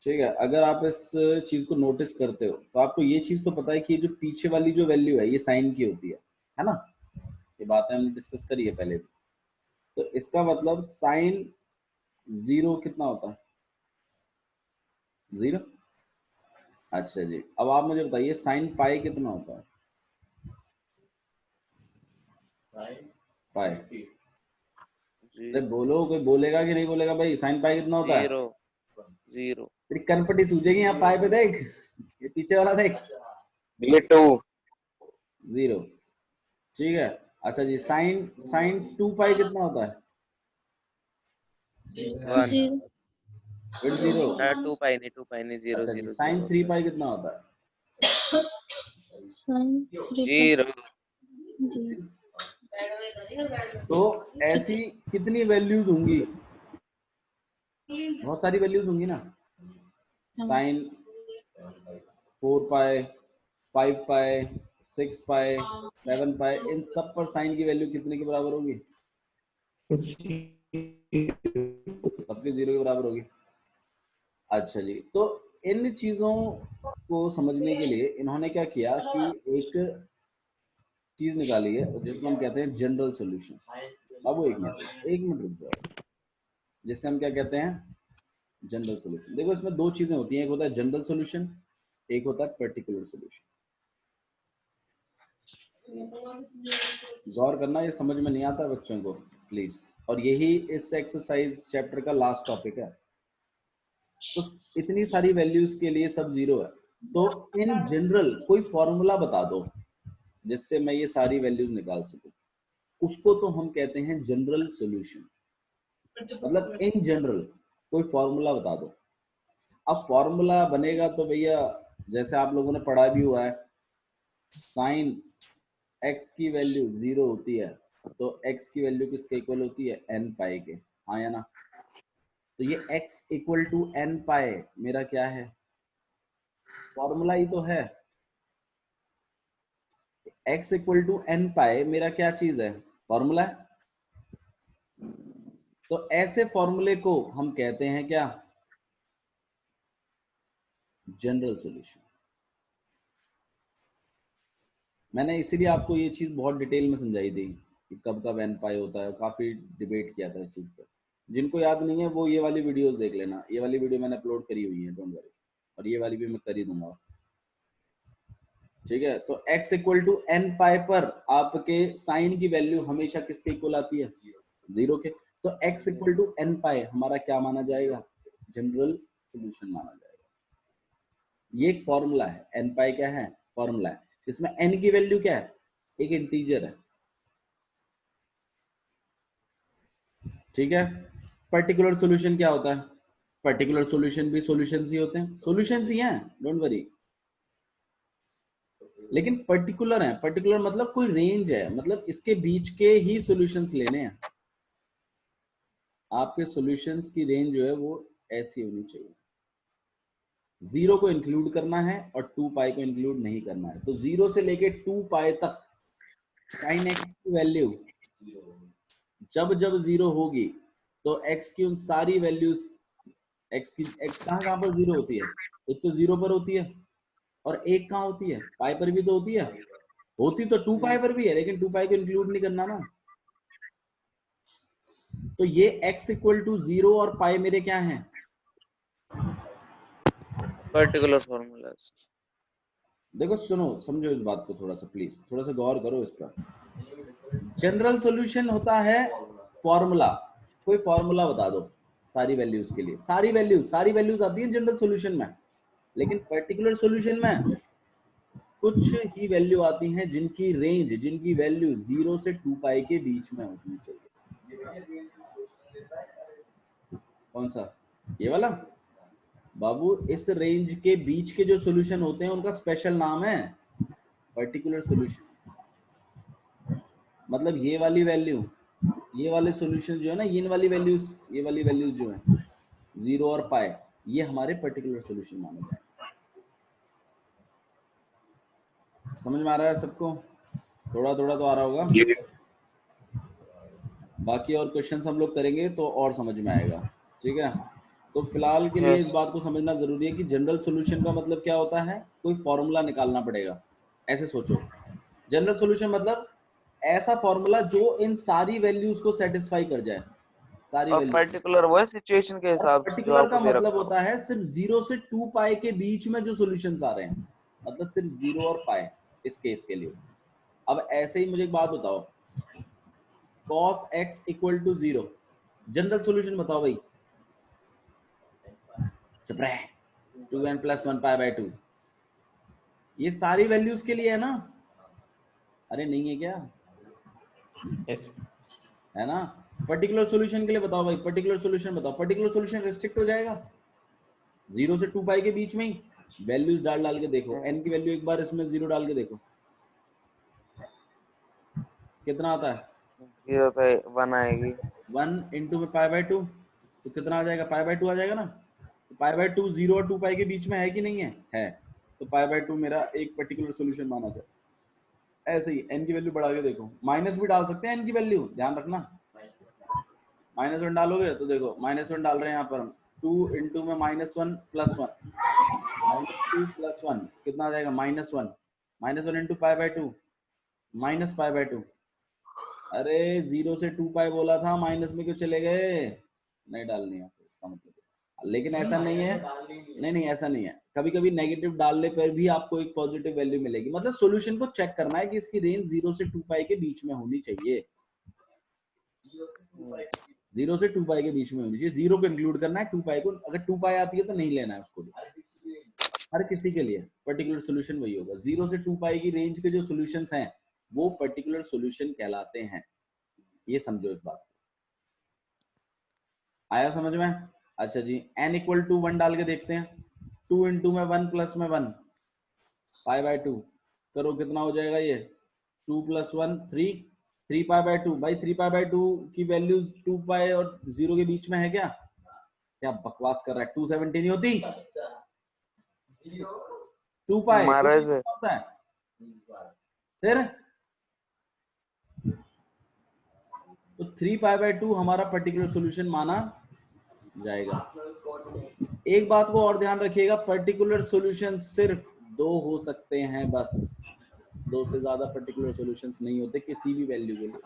ठीक है, अगर आप इस चीज को नोटिस करते हो तो आपको ये चीज तो पता है कि ये जो पीछे वाली जो वैल्यू है ये साइन की होती है ना? ये बातें हमने डिस्कस करी है पहले भी। तो इसका मतलब साइन 0 कितना होता है? 0। अच्छा जी, अब आप मुझे बताइए साइन पाई कितना होता है? पाई। अरे बोलो, कोई बोलेगा कि नहीं बोलेगा भाई? साइन पाई कितना होता है? 0। तेरी कनपटी सूझेगी यहाँ पाई पे, देख ये पीछे वाला देख। 2। 0। ठीक है, अच्छा जी, साइन साइन 2 पाई कितना होता है? 1। फिर 0। 2 पाई नहीं, 0 अच्छा जी, 0 साइन 0। 3 पाई कितना होता है? साइन 3 0। जी। तो ऐसी कितनी वैल्यूज होंगी? बहुत सारी वैल्यूज होंगी ना। साइन 4 पाई, 5 पाई, 6 पाई, 7 पाई, इन सब पर साइन की वैल्यू कितने के बराबर होगी? सबके 0 के बराबर होगी। अच्छा जी, तो इन चीजों को समझने के लिए इन्होंने क्या किया कि एक चीज निकाली है जिसको हम कहते हैं जनरल सॉल्यूशन। बाबू एक मिनट रुक जाओ। जिससे हम क्या कहते हैं? General solution. देखो इसमें दो चीजें होती हैं, एक होता है जनरल सॉल्यूशन, एक होता है पर्टिकुलर सॉल्यूशन। गौर करना, ये समझ में नहीं आता बच्चों को प्लीज। और यही इस एक्सरसाइज चैप्टर का लास्ट टॉपिक है। तो इतनी सारी वैल्यूज के लिए सब 0 है, तो इन जनरल कोई फॉर्मूला बता दो जिससे मैं ये सारी वैल्यूज निकाल सकूं। उसको तो हम कहते हैं जनरल सॉल्यूशन। मतलब इन जनरल कोई फॉर्मूला बता दो। अब फॉर्मूला बनेगा तो भैया जैसे आप लोगों ने पढ़ा भी हुआ है, साइन x की वैल्यू 0 होती है तो x की वैल्यू किसके इक्वल होती है? n पाई के। हाँ या ना? तो ये x इक्वल टू n पाई मेरा क्या है? फॉर्मूला ही तो है। x इक्वल टू n पाई मेरा क्या चीज है? फॉर्मूला है। तो ऐसे फॉर्मूले को हम कहते हैं क्या? General solution. मैंने इसीलिए आपको ये चीज बहुत डिटेल में समझाई थी कि कब कब n पाई होता है। काफी डिबेट किया था इस चीज पर। जिनको याद नहीं है वो ये वाली वीडियोस देख लेना। ये वाली वीडियो मैंने अपलोड करी हुई है, डोंट वरी। और ये वाली भी मैं कर ही दूंगा। ठीक है, तो x इक्वल टू n पाई पर आपके साइन की वैल्यू हमेशा किसके इक्वल आती है? 0 के। तो x इक्वल टू n पाई हमारा क्या माना जाएगा? जनरल सॉल्यूशन माना जाएगा। ये एक फॉर्मूला है। n पाई क्या है? फॉर्मूला है। इसमें n की वैल्यू क्या है? एक इंटीजर है। ठीक है, पर्टिकुलर सॉल्यूशन क्या होता है? पर्टिकुलर सॉल्यूशन भी सॉल्यूशंस ही होते हैं, सॉल्यूशंस ही हैं, डोंट वरी। लेकिन पर्टिकुलर है। पर्टिकुलर मतलब कोई रेंज है, मतलब इसके बीच के ही सॉल्यूशंस लेने हैं। आपके सॉल्यूशंस की रेंज जो है वो ऐसी होनी चाहिए। 0 को इंक्लूड करना है और 2 पाई को इंक्लूड नहीं करना है। तो 0 से लेके 2 पाई तक साइन x की वैल्यू जब जब 0 होगी तो x की उन सारी वैल्यूज, x की x कहाँ पर 0 होती है? एक तो 0 पर होती है और एक कहाँ होती है? पाई पर भी तो होती है। होती तो 2 पाई पर भी है, लेकिन 2 पाई को इंक्लूड नहीं करना ना। तो ये x इक्वल टू 0 और पाई मेरे क्या हैं? Particular formulas. देखो सुनो, समझो इस बात को थोड़ा सा प्लीज, थोड़ा सा गौर करो इस पर। जनरल सॉल्यूशन होता है फॉर्मूला। कोई फॉर्मूला बता दो सारी वैल्यूज के लिए। सारी वैल्यूज आती है जनरल सॉल्यूशन में। लेकिन पर्टिकुलर सॉल्यूशन में कुछ ही वैल्यू आती हैं जिनकी रेंज, जिनकी वैल्यू 0 से 2 पाई के बीच में होनी चाहिए। कौन सा? ये वाला? बाबू इस रेंज के बीच के जो सॉल्यूशन होते हैं उनका स्पेशल नाम है पर्टिकुलर सॉल्यूशन। मतलब ये वाली वैल्यू, ये वाले सॉल्यूशन जो है ना, ये वाली वैल्यूज जो है 0 और पाई, ये हमारे पर्टिकुलर सॉल्यूशन माने जाए। समझ में आ रहा है सबको? थोड़ा थोड़ा तो आ रहा होगा। बाकी और क्वेश्चंस हम लोग करेंगे तो और समझ में आएगा। ठीक है, तो फिलहाल के लिए Yes. इस बात को समझना जरूरी है कि जनरल सॉल्यूशन का मतलब क्या होता है, कोई फॉर्मूला निकालना पड़ेगा। ऐसे सोचो, जनरल सॉल्यूशन मतलब ऐसा फॉर्मूला जो इन सारी वैल्यूज को सेटिस्फाई कर जाए, सारी और वैल्यू। पर्टिकुलर वो है सिचुएशन के और हिसाब से जो पर्टिकुलर आपको का दे मतलब रखा हो। होता है सिर्फ 0 से 2 पाई के बीच में जो सॉल्यूशंस आ रहे हैं, मतलब सिर्फ 0 और पाई इस केस के लिए। अब ऐसे ही मुझे एक बात बताओ, cos x equal to 0, general solution बताओ भाई। चुप रहे, 2n प्लस 1 पाई बाय 2, ये सारी वैल्यूज के लिए है ना? अरे नहीं है क्या? यस है ना? पर्टिकुलर सॉल्यूशन के लिए बताओ भाई, पर्टिकुलर सॉल्यूशन बताओ। पर्टिकुलर सॉल्यूशन रिस्ट्रिक्ट हो जाएगा 0 से 2 पाई के बीच में ही। वैल्यूज डाल डाल के देखो, n की वैल्यू एक बार इसमें 0 डाल के देखो कितना आता है। 0 पे 1 आएगी। 1 इंटू में पाई बाय 2, तो कितना आ जाएगा? पाई बाय 2 आ जाएगा ना। तो पाई बाय 2 0 और 2 पाई के बीच में है कि नहीं है? है। तो पाई बाय 2 मेरा एक पर्टिकुलर सॉल्यूशन माना जाए। ऐसे ही n की वैल्यू बढ़ा के देखो, माइनस भी डाल सकते हैं n की वैल्यू, ध्यान रखना। -1 डालोगे तो देखो -1 डाल रहे हैं यहाँ पर हम, 2 इंटू में -1 प्लस 1, -2 प्लस 1 कितना आ जाएगा? -1, -1 into pi by 2 minus pi by 2। अरे 0 से 2 पाई बोला था, माइनस में क्यों चले गए? नहीं डालनी है तो इसका मतलब, लेकिन ऐसा नहीं है, नहीं नहीं ऐसा नहीं है, कभी कभी नेगेटिव डालने पर भी आपको एक पॉजिटिव वैल्यू मिलेगी। मतलब सॉल्यूशन को चेक करना है कि इसकी रेंज 0 से 2 पाई के बीच में होनी चाहिए, 0 से 2 पाई के बीच में होनी चाहिए। 0 को इंक्लूड करना है, 2 पाई को, अगर 2 पाई आती है तो नहीं लेना है उसको भी। हर किसी के लिए पर्टिकुलर सॉल्यूशन वही होगा। 0 से 2 पाई की रेंज के जो सॉल्यूशंस हैं वो पर्टिकुलर सॉल्यूशन कहलाते हैं, ये समझो इस बात को। आया समझ में? अच्छा जी, n इक्वल टू 1 डाल के देखते हैं। 2 इंटू में 1 प्लस में 1 पाई बाय 2 करो, कितना हो जाएगा ये? 2 प्लस 1 3, 3 पाई बाय 2। भाई 3 पाई बाय 2 की वैल्यू 2 पाई और 0 के बीच में है क्या? क्या बकवास कर रहा है? 270 नहीं होती? 2 पाई महाराज होता है फिर, तो 3 पाई बाय 2 हमारा पर्टिकुलर सॉल्यूशन माना जाएगा। एक बात को और ध्यान रखिएगा, पर्टिकुलर सॉल्यूशन सिर्फ 2 हो सकते हैं बस, 2 से ज्यादा पर्टिकुलर सॉल्यूशंस नहीं होते किसी भी वैल्यू के लिए,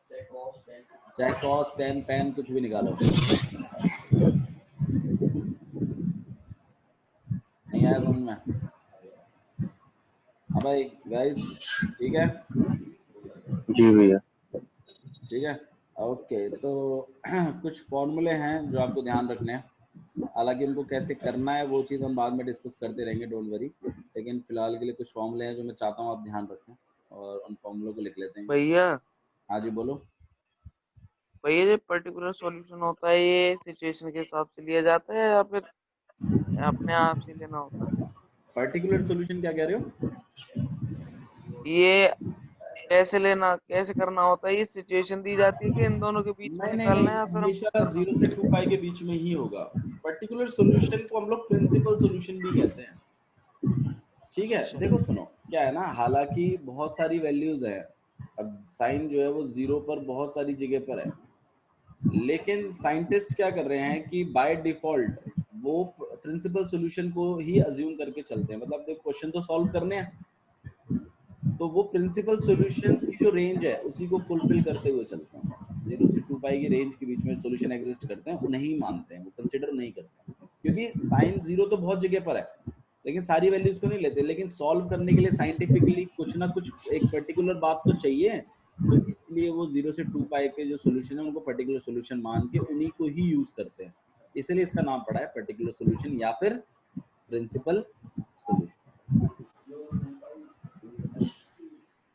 चाहे cos tan tan कुछ भी निकालो। नहीं आया समझ में? हाँ भाई गाइस, ठीक है? जी भैया। ठीक है, ओके। तो कुछ फॉर्मूले हैं जो आपको ध्यान रखने हैं, हालांकि उनको कैसे करना है वो चीज़ हम बाद में डिस्कस करते रहेंगे, डोंट वरी। लेकिन फिलहाल के लिए कुछ फॉर्मूले हैं जो मैं चाहता हूँ आप ध्यान रखें, और उन फॉर्मूलों को लिख लेते हैं। भैया, हाँ जी बोलो। भैया जो पर्टिकुलर सॉल्यूशन होता है ये सिचुएशन के हिसाब से लिया जाता है या फिर अपने आप से लेना होता है? पर्टिकुलर सॉल्यूशन क्या कह रहे हो? ये कैसे लेना, कैसे करना होता है? ये सिचुएशन दी जाती है कि इन दोनों के बीच में नहीं नहीं निकालना नहीं, है या फिर हमेशा 0 से 2 पाई के बीच में ही होगा। पर्टिकुलर सॉल्यूशन को हम लोग प्रिंसिपल सॉल्यूशन भी कहते हैं, ठीक है? अच्छा देखो सुनो, क्या है ना, हालांकि बहुत सारी वैल्यूज है, अब साइन जो है वो 0 पर बहुत सारी जगह पर है, लेकिन साइंटिस्ट क्या कर रहे हैं कि बाय डिफॉल्ट वो प्रिंसिपल सॉल्यूशन को ही अज्यूम करके चलते हैं। मतलब देखो क्वेश्चन तो सॉल्व करने हैं, तो वो प्रिंसिपल सॉल्यूशंस की जो रेंज है उसी को फुलफिल करते हुए चलते हैं। 0 से 2 पाई की रेंज के बीच में सॉल्यूशन एग्जिस्ट करते हैं, उन्हें ही मानते हैं, वो कंसिडर नहीं करते हैं, क्योंकि साइन 0 तो बहुत जगह पर है लेकिन सारी वैल्यूज को नहीं लेते। लेकिन सॉल्व करने के लिए साइंटिफिकली कुछ ना कुछ एक पर्टिकुलर बात तो चाहिए, तो इसलिए वो 0 से 2 पाई के जो सॉल्यूशन है उनको पर्टिकुलर सॉल्यूशन मान के उन्हीं को ही यूज करते हैं, इसलिए इसका नाम पड़ा है पर्टिकुलर सॉल्यूशन या फिर प्रिंसिपल सॉल्यूशन।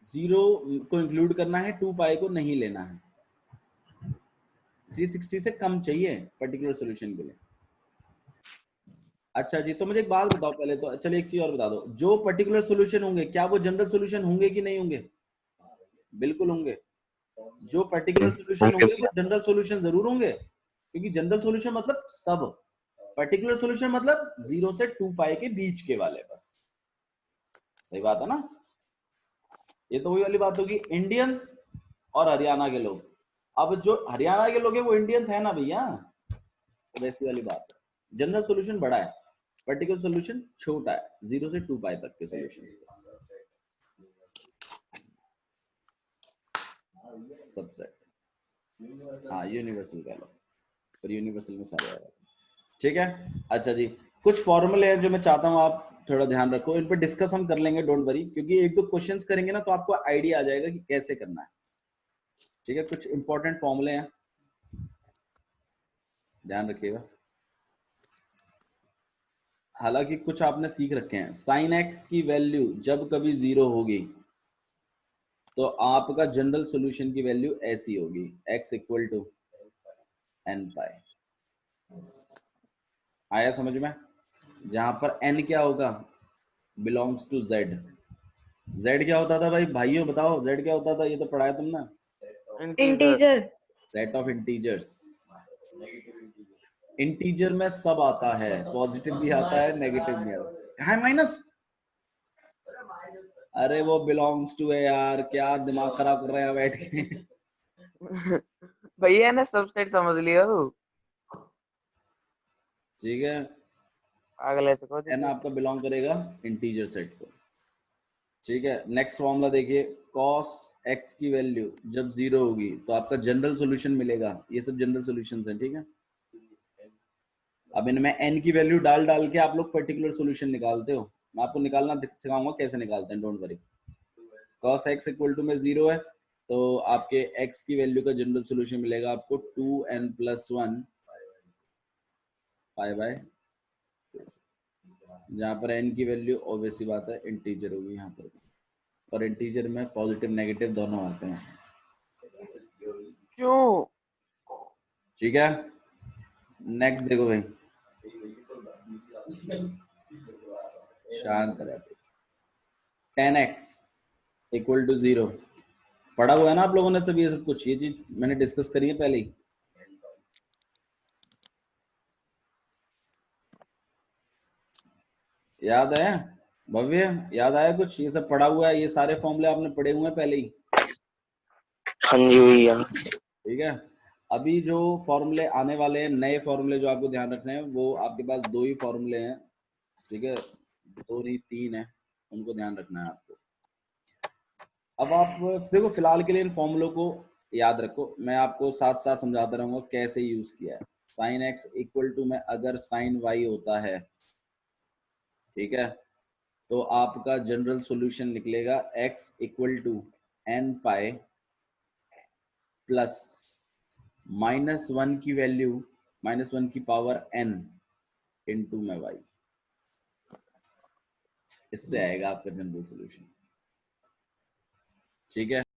0 को इंक्लूड करना है, 2 पाई को नहीं लेना है, 360 से कम चाहिए पर्टिकुलर सॉल्यूशन के लिए। अच्छा जी, तो मुझे एक बात बताओ पहले तो, चलिए एक चीज और बता दो, जो पर्टिकुलर सॉल्यूशन होंगे क्या वो जनरल सॉल्यूशन होंगे कि नहीं होंगे? बिल्कुल होंगे। जो पर्टिकुलर सॉल्यूशन होंगे वो जनरल सॉल्यूशन जरूर होंगे, क्योंकि जनरल सॉल्यूशन मतलब सब, पर्टिकुलर सॉल्यूशन मतलब 0 से 2 पाई के बीच के वाले बस। सही बात है ना? ये तो वही वाली बात होगी, इंडियंस और हरियाणा के लोग। अब जो हरियाणा के लोग हैं वो इंडियंस है ना भैया, वैसी वाली बात है। जनरल सॉल्यूशन बड़ा है, पर्टिकुलर सॉल्यूशन छोटा है, 0 से 2 पाई तक के सॉल्यूशन। सबसेट, हाँ यूनिवर्सल कह लो, पर यूनिवर्सल में सारे आएगा। ठीक है, अच्छा जी, कुछ फॉर्मूले हैं जो मैं चाहता हूँ आप थोड़ा ध्यान रखो, इन पर डिस्कस हम कर लेंगे, डोंट वरी, क्योंकि एक दो क्वेश्चंस करेंगे ना तो आपको आइडिया आ जाएगा कि कैसे करना है। ठीक है, कुछ इंपॉर्टेंट फॉर्मूले हैं, ध्यान रखिएगा। हालांकि कुछ आपने सीख रखे हैं। साइन एक्स की वैल्यू जब कभी 0 होगी तो आपका जनरल सॉल्यूशन की वैल्यू ऐसी होगी, x इक्वल टू n पाई। आया समझ में? जहां पर n क्या होगा, बिलोंग्स टू z। z क्या होता था भाई, भाइयों बताओ, z क्या होता था, ये तो पढ़ाया तुमने, integer. Set of integers. Integer में सब आता है, पॉजिटिव भी आता है, नेगेटिव भी आता है। कहाँ है माइनस? अरे वो बिलोंग्स टू है यार, क्या दिमाग खराब कर रहे हैं बैठ के। भैया ने सबसेट समझ लिया तू। ठीक है, अगले तो को n आपका बिलोंग करेगा इंटीजर सेट को। ठीक है, नेक्स्ट फॉर्मूला देखिए, cos x की वैल्यू जब 0 होगी तो आपका जनरल सॉल्यूशन मिलेगा। ये सब जनरल सॉल्यूशंस हैं, ठीक है। अब इनमें n की वैल्यू डाल डाल के आप लोग पर्टिकुलर सॉल्यूशन निकालते हो, मैं आपको निकालना सिखाऊंगा कैसे निकालते हैं, don't worry. cos x equal to में 0 है तो आपके x की वैल्यू का जनरल सॉल्यूशन मिलेगा आपको 2n + 1 पाई बाय, जहां पर n की वैल्यू ऑब्वियस सी बात है इंटीजर होगी यहाँ पर, और इंटीजर में पॉजिटिव नेगेटिव दोनों आते हैं। क्यों? ठीक है, नेक्स्ट देखो भाई, शांत रहे। 10x इक्वल टू 0 पढ़ा हुआ है ना आप लोगों ने सब, ये सब कुछ, ये चीज मैंने डिस्कस करी है पहले ही। याद है भव्य, याद आया कुछ? ये सब पढ़ा हुआ है, ये सारे फॉर्मूले आपने पढ़े हुए हैं पहले ही। हाँ जी भैया। ठीक है, अभी जो फॉर्मूले आने वाले हैं, नए फॉर्मूले जो आपको ध्यान रखने हैं, वो आपके पास 2 ही फॉर्मूले हैं। ठीक है, 2 नहीं 3 है, उनको ध्यान रखना है आपको। अब आप देखो, फिलहाल के लिए इन फॉर्मूलों को याद रखो, मैं आपको साथ साथ समझाता रहूंगा कैसे यूज किया है। साइन एक्स इक्वल टू में अगर साइन वाई होता है, ठीक है, तो आपका जनरल सॉल्यूशन निकलेगा x equal to n pi plus -1 की वैल्यू, -1 की पावर n इंटू में y। इससे आएगा आपका जनरल सॉल्यूशन। ठीक है।